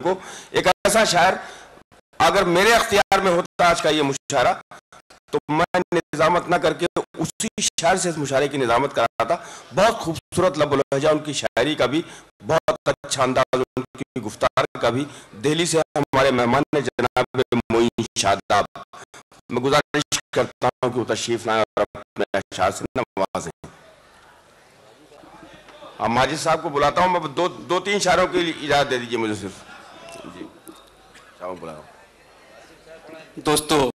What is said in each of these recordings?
کو. ایک ایسا شاعر اگر میرے اختیار میں ہوتا آج کا یہ مشاعرہ تو میں نظامت نہ کر کے اسی شاعر سے اس مشاعرے کی نظامت کراتا. بہت خوبصورت لب و لہجہ ان کی شاعری کا بھی, بہت اچھا انداز ان کی گفتار کا بھی. دہلی سے ہمارے مہمان نے جناب معین شاداب, میں گزارش کرتا ہوں کہ وہ تشریف لائیں اور اپنے اشعار سے نوازیں. ماجد صاحب کو بلاتا ہوں, میں دو تین شاعروں کی اجازت دے دیجئے مجھے صرف. جی بلا رہا ہوں. دوستو,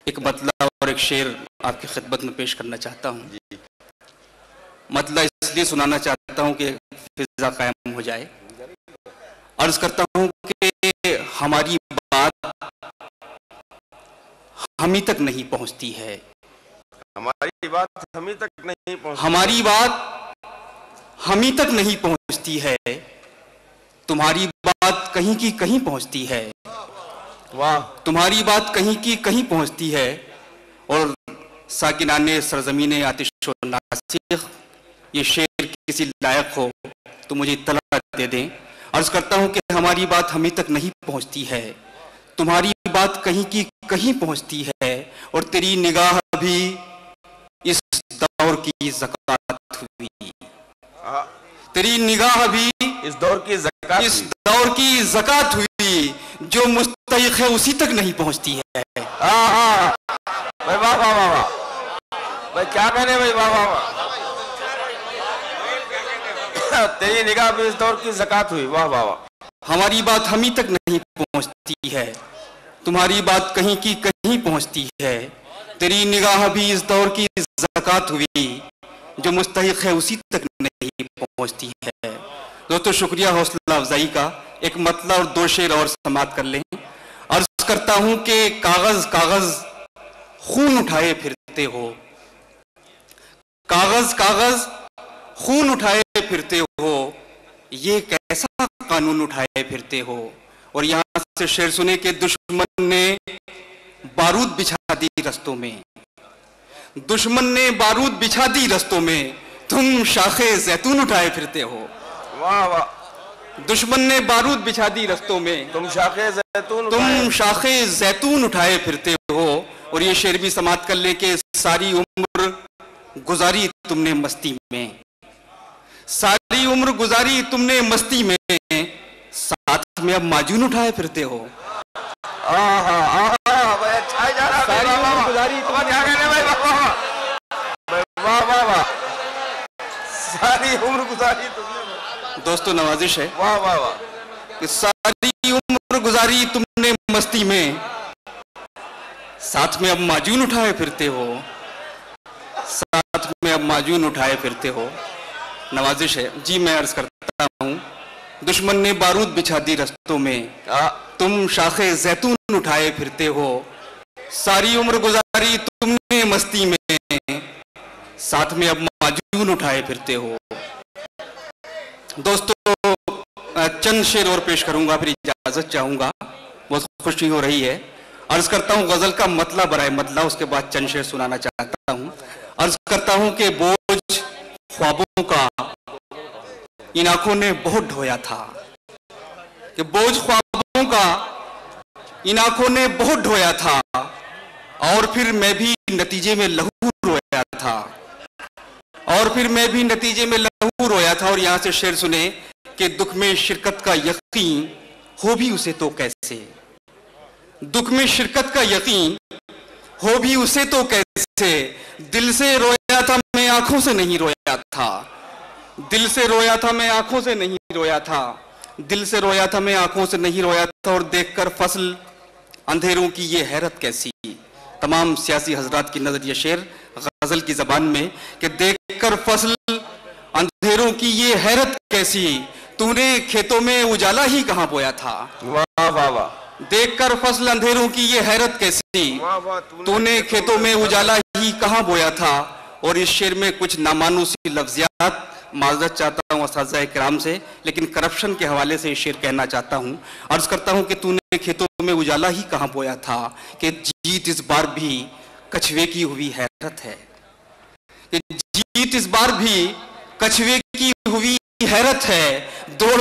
ایک مطلع اور ایک شعر آپ کی خدمت میں پیش کرنا چاہتا ہوں. مطلع اس لیے سنانا چاہتا ہوں کہ فضا قائم ہو جائے. عرض کرتا ہوں کہ ہماری بات ہمیں تک نہیں پہنچتی ہے. ہماری بات ہمیں تک نہیں پہنچتی, ہماری بات ہمیں تک نہیں پہنچتی ہے, تمہاری بات کہیں کی کہیں پہنچتی ہے. واہ, تمہاری بات کہیں کی کہیں پہنچتی ہے. اور ساکنان سرزمین آتش و ناسخ, یہ شعر کسی لائق ہو تو مجھے اطلاع دے دیں. عرض کرتا ہوں کہ ہماری بات ہمیں تک نہیں پہنچتی ہے, تمہاری بات کہیں کی کہیں پہنچتی ہے. اور تیری نگاہ بھی اس دور کی زکات ہوئی, تیری نگاہ بھی اس دور کی زکات ہوئی, جو مستحق ہے اسی تک نہیں پہنچتی ہے. بھائی واہ واہ واہ واہ, بھائی کیا کہنے بھائی, واہ واہ واہ. تیری نگاہ بھی اس دور کی زکات ہوئی, واہ واہ واہ. ہماری بات ہمیں تک نہیں پہنچتی ہے, تمہاری بات کہیں کی کہیں پہنچتی ہے. تیری نگاہ بھی اس دور کی زکات ہوئی, جو مستحق ہے اسی تک نہیں پہنچتی ہے. دوستو شکریہ حوصلہ افزائی کا. ایک مطلع اور دو شعر اور سماعت کر لیں. عرض کرتا ہوں کہ کاغذ کاغذ خون اٹھائے پھرتے ہو, کاغذ کاغذ خون اٹھائے پھرتے ہو, یہ کیسا قانون اٹھائے پھرتے ہو. اور یہاں سے شعر سنے کہ دشمن نے بارود بچھا دی رستوں میں, دشمن نے بارود بچھا دی رستوں میں, تم شاخ زیتون اٹھائے پھرتے ہو. واہ واہ. دشمن نے بارود بچھا دی رستوں میں, تم شاخ زیتون اٹھائے پھرتے ہو. اور یہ شعر بھی سماعت کر لے کہ ساری عمر گزاری تم نے مستی میں, ساری عمر گزاری تم نے مستی میں, ساتھ میں اب معجون اٹھائے پھرتے ہو. ساری عمر گزاری ساری عمر گزاری, دوستو نوازش ہے, واہ واہ واہ, کہ ساری عمر گزاری تم نے مستی میں, ساتھ میں اب معجون اٹھائے پھرتے ہو, ساتھ میں اب معجون اٹھائے پھرتے ہو. نوازش ہے. جی میں عرض کرتا ہوں, دشمن نے بارود بچھا دی رستوں میں, تم شاخ زیتون اٹھائے پھرتے ہو, ساری عمر گزاری تم نے مستی میں, ساتھ میں اب معجون اٹھائے پھرتے ہو. دوستو چند شعر اور پیش کروں گا, پھر اجازت چاہوں گا, بہت خوشی ہو رہی ہے. عرض کرتا ہوں غزل کا مطلع برائے مطلع, اس کے بعد چند شعر سنانا چاہتا ہوں. عرض کرتا ہوں کہ بوجھ خوابوں کا ان آنکھوں نے بہت ڈھویا تھا, کہ بوجھ خوابوں کا ان آنکھوں نے بہت ڈھویا تھا, اور پھر میں بھی نتیجے میں لہو رویا تھا, اور پھر میں بھی نتیجے میں لہو رویا تھا. اور یہاں سے شعر سنے کہ دکھ میں شرکت کا یقین ہو بھی اسے تو کیسے, دکھ میں شرکت کا یقین ہو بھی اسے تو کیسے, دل سے رویا تھا میں آنکھوں سے نہیں رویا تھا, دل سے رویا تھا میں آنکھوں سے نہیں رویا تھا, دل سے رویا تھا میں آنکھوں سے نہیں رویا تھا. اور دیکھ کر فصل اندھیروں کی یہ حیرت کیسی, تمام سیاسی حضرات کی نظر یہ شعر غزل کی زبان میں, کہ دیکھ کر فصل اندھیروں کی یہ حیرت کیسی, تو نے کھیتوں میں اجالا ہی کہاں بویا تھا. واہ واہ واہ. دیکھ کر فصل اندھیروں کی یہ حیرت کیسی, تو نے کھیتوں میں اجالا ہی کہاں بویا تھا. اور اس شعر میں کچھ نامانوسی لفظیات, معذرت چاہتا ہوں اساتذہ کرام سے, لیکن کرپشن کے حوالے سے یہ شعر کہنا چاہتا ہوں. عرض کرتا ہوں کہ تو نے کھیتوں میں اجالا ہی کہاں بویا تھا, کہ جیت اس بار بھی کچھوے کی ہوئی حیرت ہے, کہ جیت اس بار بھی کچھوے کی ہوئی حیرت ہے, دوڑ